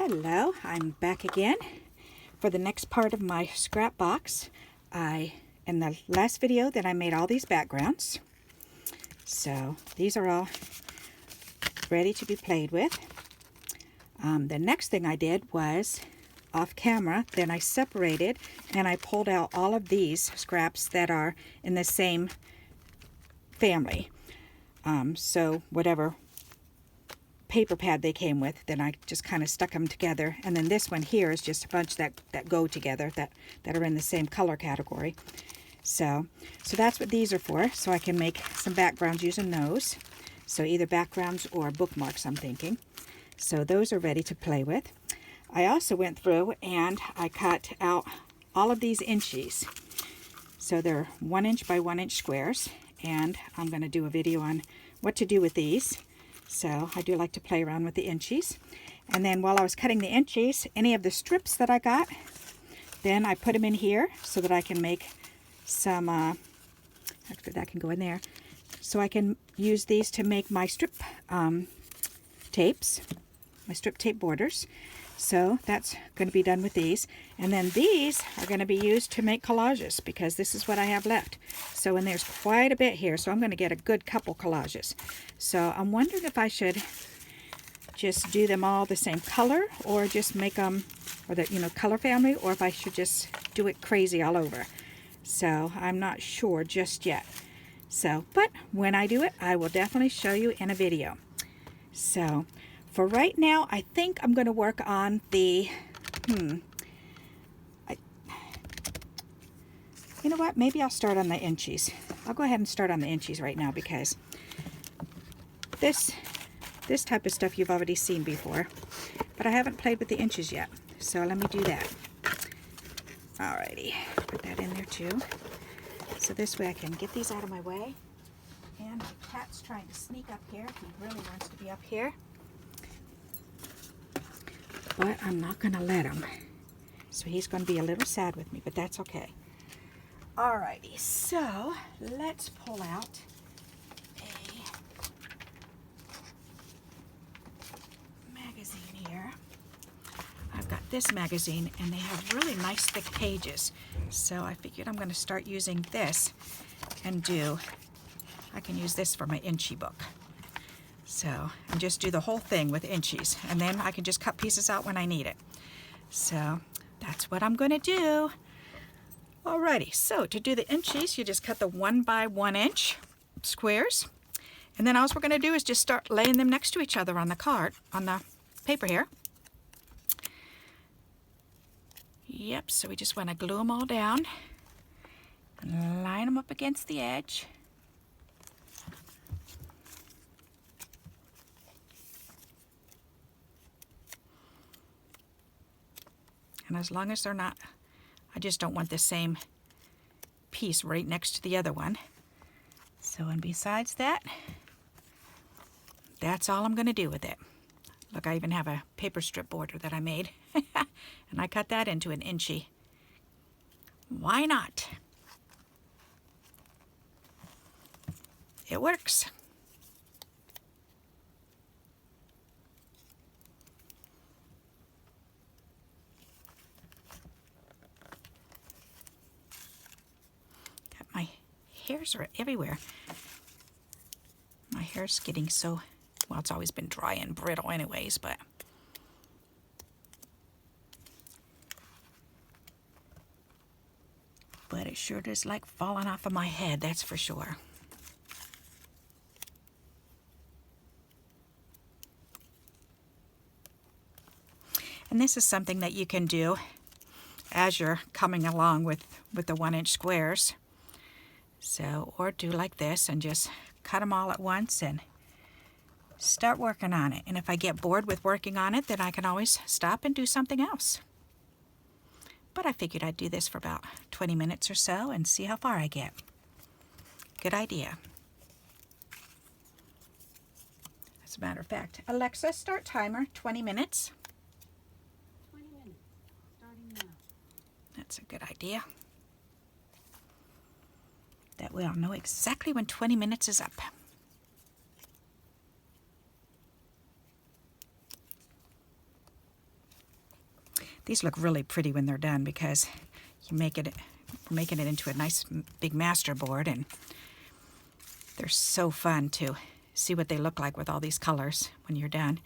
Hello, I'm back again for the next part of my scrap box. In the last video that I made all these backgrounds. So these are all ready to be played with. The next thing I did was off camera, then I separated and I pulled out all of these scraps that are in the same family. So whatever paper pad they came with, then I just kind of stuck them together, and then this one here is just a bunch that go together, that are in the same color category. So that's what these are for, so I can make some backgrounds using those. So either backgrounds or bookmarks, I'm thinking. So those are ready to play with. I also went through and I cut out all of these inchies. So they're 1 inch by 1 inch squares, and I'm going to do a video on what to do with these. So I do like to play around with the inchies. And then while I was cutting the inchies, any of the strips that I got, then I put them in here so that I can make some, actually that can go in there, so I can use these to make my strip tapes, my strip tape borders. So that's going to be done with these. And then these are going to be used to make collages, because this is what I have left. So, and there's quite a bit here, so I'm going to get a good couple collages. So I'm wondering if I should just do them all the same color, or just make them, or the, color family, or if I should just do it crazy all over. So I'm not sure just yet. So, but when I do it, I will definitely show you in a video. So for right now, I think I'm going to work on the, you know what, maybe I'll start on the inchies. I'll go ahead and start on the inchies right now, because this type of stuff you've already seen before, but I haven't played with the inches yet. So let me do that. Alrighty, put that in there too. So this way I can get these out of my way. And my cat's trying to sneak up here. He really wants to be up here. But I'm not going to let him. So he's going to be a little sad with me, but that's okay. Alrighty, so let's pull out a magazine here. I've got this magazine, and they have really nice thick pages. So I figured I'm going to start using this and I can use this for my inchi book. So, and just do the whole thing with inchies, and then I can just cut pieces out when I need it. So that's what I'm going to do. Alrighty, so to do the inchies, you just cut the 1 by 1 inch squares, and then all we're going to do is just start laying them next to each other on the card, on the paper here. Yep, so we just want to glue them all down and line them up against the edge. And as long as they're not, I just don't want the same piece right next to the other one. So, and besides that, that's all I'm going to do with it. Look, I even have a paper strip border that I made. And I cut that into an inchi. Why not? It works. My hairs are everywhere. My hair's getting so, well, it's always been dry and brittle anyways, but it sure does like falling off of my head, that's for sure. And this is something that you can do as you're coming along with the 1 inch squares. So, or do like this and just cut them all at once and start working on it. And if I get bored with working on it, then I can always stop and do something else. But I figured I'd do this for about 20 minutes or so and see how far I get. Good idea. As a matter of fact, Alexa, start timer, 20 minutes. 20 minutes, starting now. That's a good idea. That way I'll know exactly when 20 minutes is up. These look really pretty when they're done because you make it, we're making it into a nice big master board, and they're so fun to see what they look like with all these colors when you're done.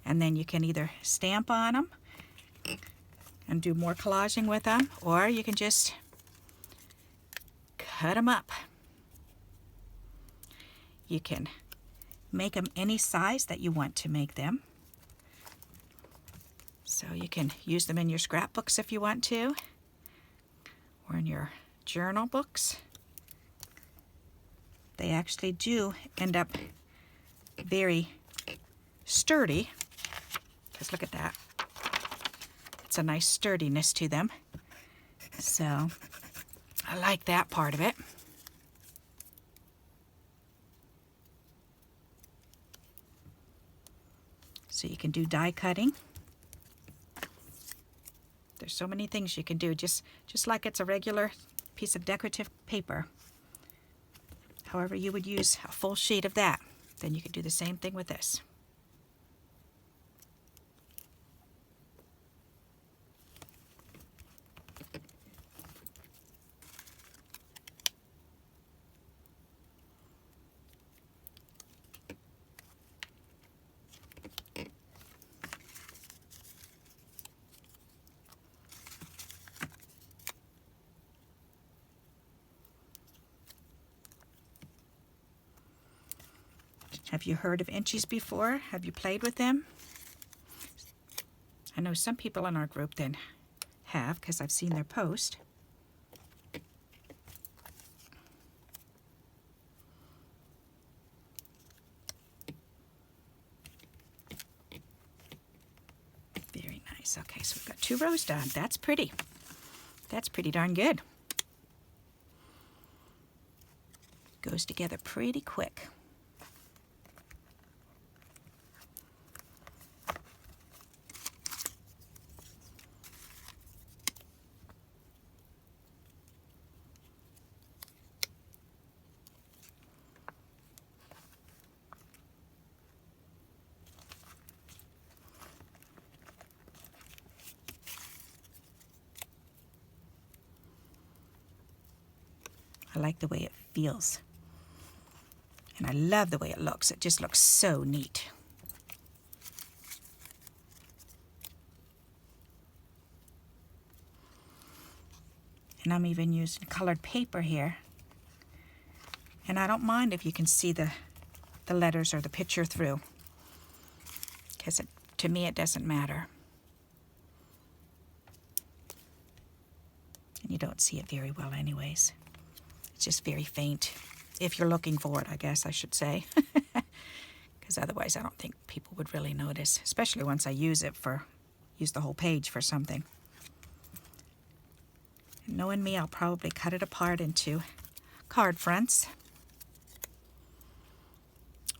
And then you can either stamp on them and do more collaging with them, or you can just cut them up. You can make them any size that you want to make them. So you can use them in your scrapbooks if you want to, or in your journal books. They actually do end up very sturdy, because look at that. It's a nice sturdiness to them. So I like that part of it. So you can do die cutting. There's so many things you can do, just like it's a regular piece of decorative paper. However you would use a full sheet of that, then you could do the same thing with this. Have you heard of Inchies before? Have you played with them? I know some people in our group then have, because I've seen their post. Very nice. Okay, so we've got 2 rows done. That's pretty. That's pretty darn good. Goes together pretty quick. I like the way it feels. And I love the way it looks. It just looks so neat. And I'm even using colored paper here. And I don't mind if you can see the letters or the picture through, because to me it doesn't matter. And you don't see it very well anyways. It's just very faint, if you're looking for it, I guess I should say. Because otherwise I don't think people would really notice, especially once I use the whole page for something. And knowing me, I'll probably cut it apart into card fronts.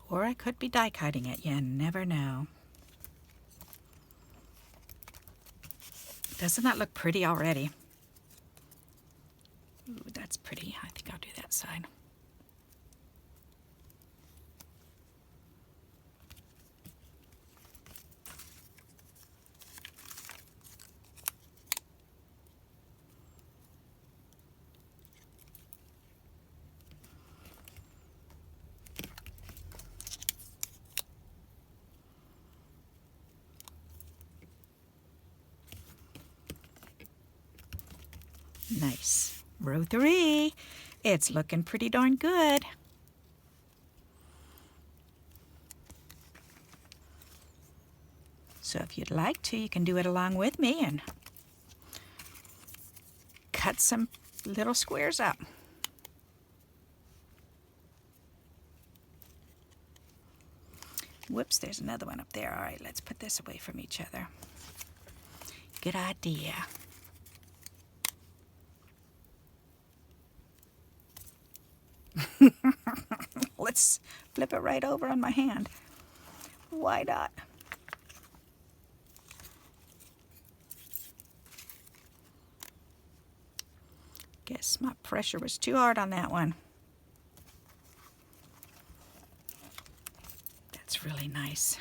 Or I could be die cutting it, you never know. Doesn't that look pretty already? Ooh, that's pretty. I think I'll do that side. Nice. Row 3. It's looking pretty darn good. So if you'd like to, you can do it along with me and cut some little squares up. Whoops, there's another one up there. All right, let's put this away from each other. Good idea. Let's flip it right over on my hand. Why not? Guess my pressure was too hard on that one. That's really nice.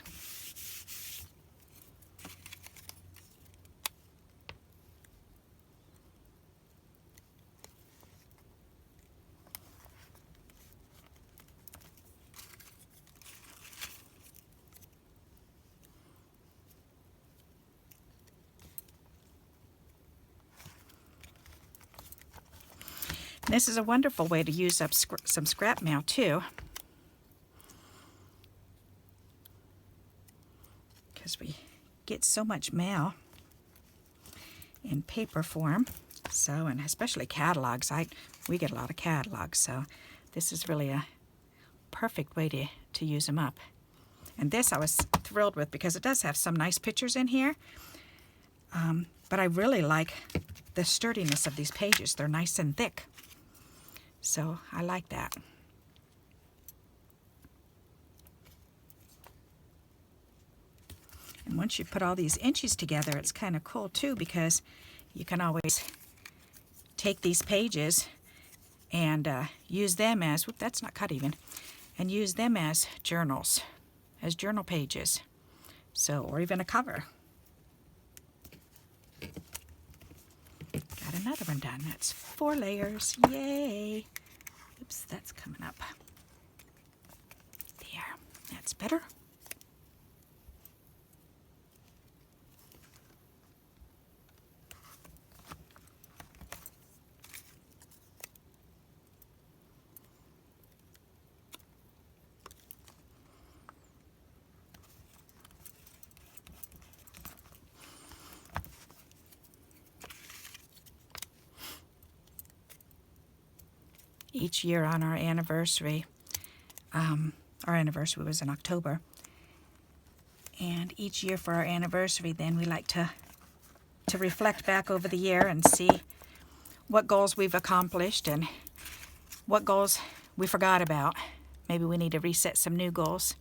This is a wonderful way to use up some scrap mail too, because we get so much mail in paper form. So, and especially catalogs. We get a lot of catalogs, so this is really a perfect way to use them up. And this I was thrilled with because it does have some nice pictures in here. But I really like the sturdiness of these pages. They're nice and thick. So I like that. And once you put all these inches together, it's kind of cool too, because you can always take these pages and use them as, whoop, that's not cut even, and use them as journals, as journal pages. So, or even a cover. Got another one done. That's 4 layers. Yay! Oops, that's coming up. There. That's better. Each year on our anniversary was in October, and each year for our anniversary then we like to reflect back over the year and see what goals we've accomplished and what goals we forgot about. Maybe we need to reset some new goals.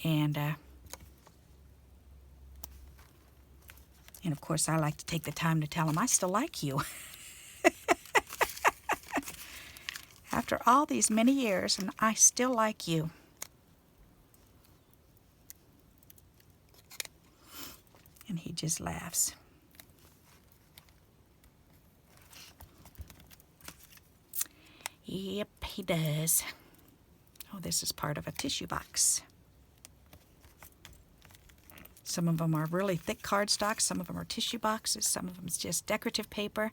And of course I like to take the time to tell them I still like you. After all these many years, and I still like you. And he just laughs. Yep, he does. Oh, this is part of a tissue box. Some of them are really thick cardstock, some of them are tissue boxes, some of them is just decorative paper.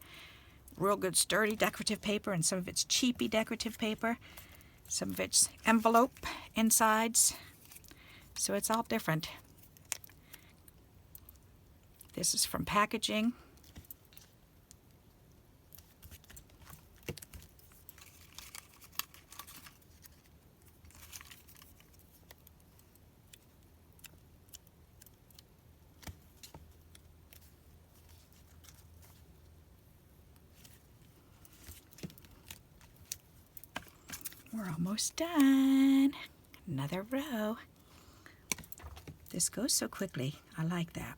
Real good sturdy decorative paper, and some of it's cheapy decorative paper. Some of it's envelope insides. So it's all different. This is from packaging. We're almost done. Another row. This goes so quickly. I like that.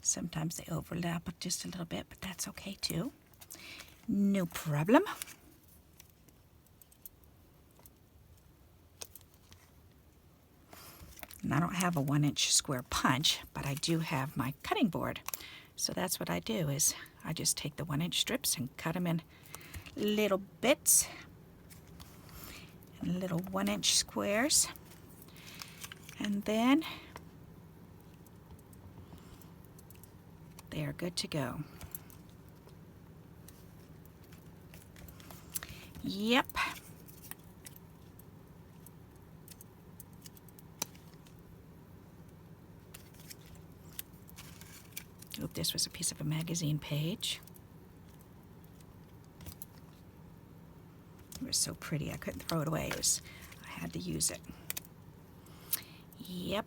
Sometimes they overlap just a little bit, but that's okay too. No problem. And I don't have a 1-inch square punch, but I do have my cutting board. So that's what I do, is I just take the 1-inch strips and cut them in little bits, and little 1-inch squares. And then they are good to go. Yep. Oop, this was a piece of a magazine page. It was so pretty, I couldn't throw it away. I had to use it. Yep.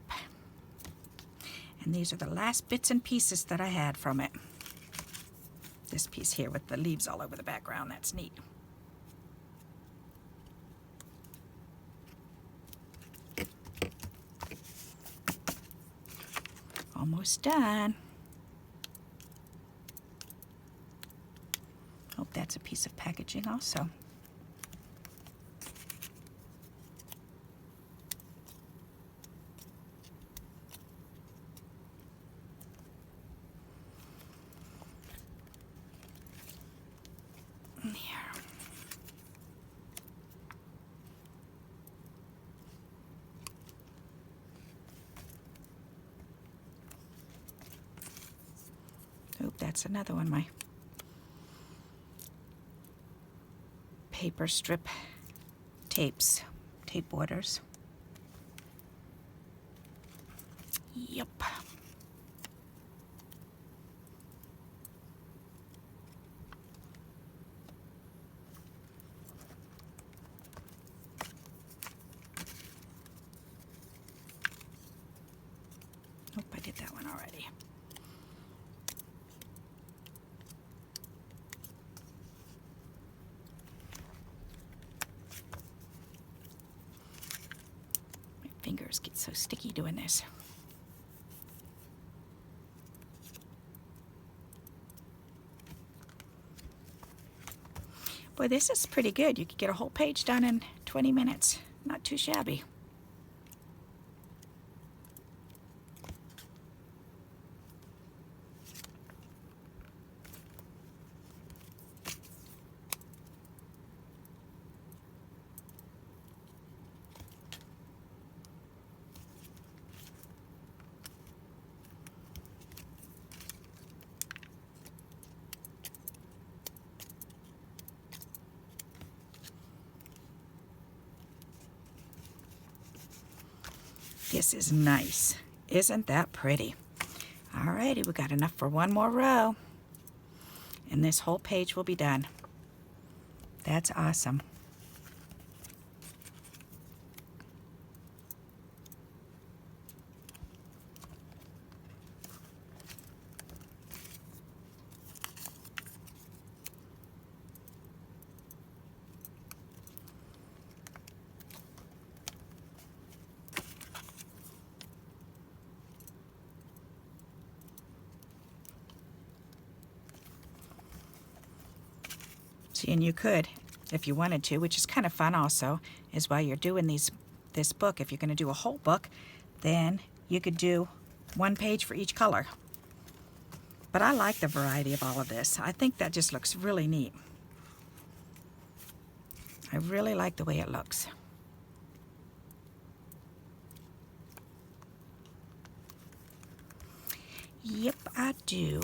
And these are the last bits and pieces that I had from it. This piece here with the leaves all over the background, that's neat. Almost done. Oh, that's a piece of packaging also. there. Oop, that's another one, my paper strip tapes, tape borders. Yep. Nope, I did that one already. My fingers get so sticky doing this. Boy, this is pretty good. You could get a whole page done in 20 minutes. Not too shabby. This is nice. Isn't that pretty? Alrighty, we got enough for one more row. And this whole page will be done. That's awesome. And you could, if you wanted to, which is kind of fun also, is while you're doing this book, if you're going to do a whole book, then you could do one page for each color. But I like the variety of all of this. I think that just looks really neat. I really like the way it looks. Yep, I do.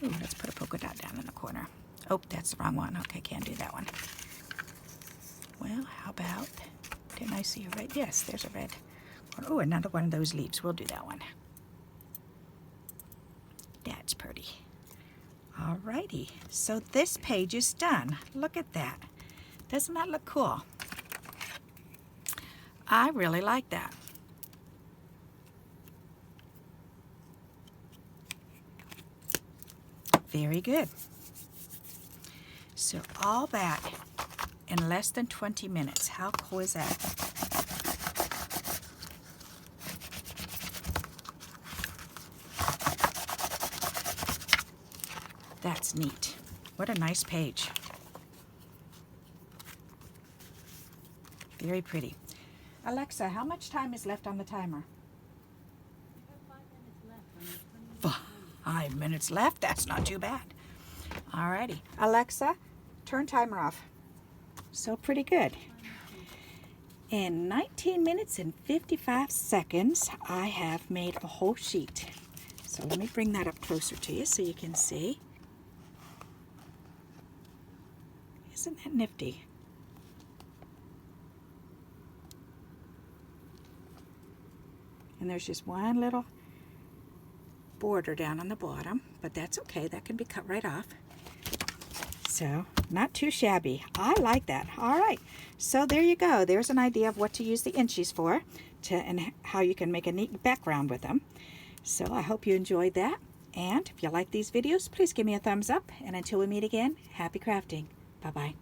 Ooh, let's put a polka dot down in the corner. Oh, that's the wrong one. Okay, can't do that one. Well, how about, didn't I see a red? Yes, there's a red. Oh, another one of those leaves. We'll do that one. That's pretty. Alrighty, so this page is done. Look at that. Doesn't that look cool? I really like that. Very good. So all that in less than 20 minutes. How cool is that? That's neat. What a nice page. Very pretty. Alexa, how much time is left on the timer? We have 5 minutes left on the 20 minute 5 minutes left? That's not too bad. Alrighty. Alexa, turn timer off. So pretty good. In 19 minutes and 55 seconds, I have made a whole sheet. So let me bring that up closer to you so you can see. Isn't that nifty? And there's just one little border down on the bottom, but that's okay. That can be cut right off. So, not too shabby. I like that. All right. So there you go. There's an idea of what to use the inchies for and how you can make a neat background with them. So I hope you enjoyed that. And if you like these videos, please give me a thumbs up. And until we meet again, happy crafting. Bye-bye.